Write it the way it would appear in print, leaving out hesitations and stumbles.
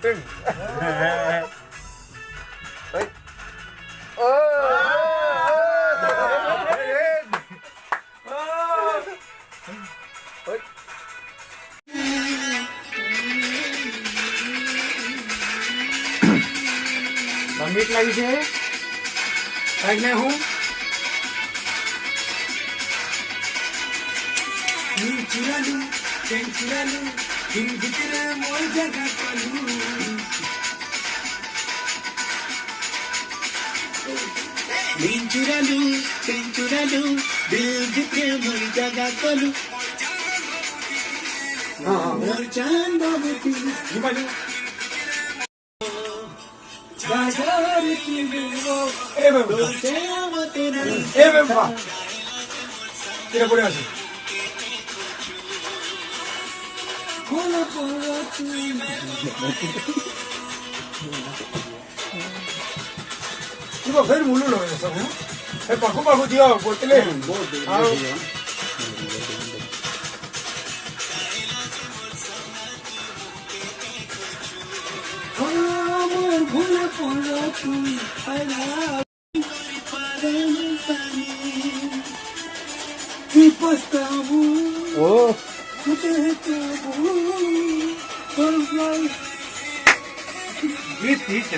ตึ้งเฮ้ยเออ મીઠ લાગી છે કાંઈક ને હું ચુરાલું ચેન ચુરાલું દિલ ભીતરે મોર જગા કલું દિલ ચુરાલું ચેન ચુરાલું દિલ ભીતરે મોર જગા કલું મોર ચાંદ બાબતી હિમાલુ Tira por así. Iba a hacer un lulo eso, ¿no? Es para cómo hago tío, por teléfono. Oh. Gitu.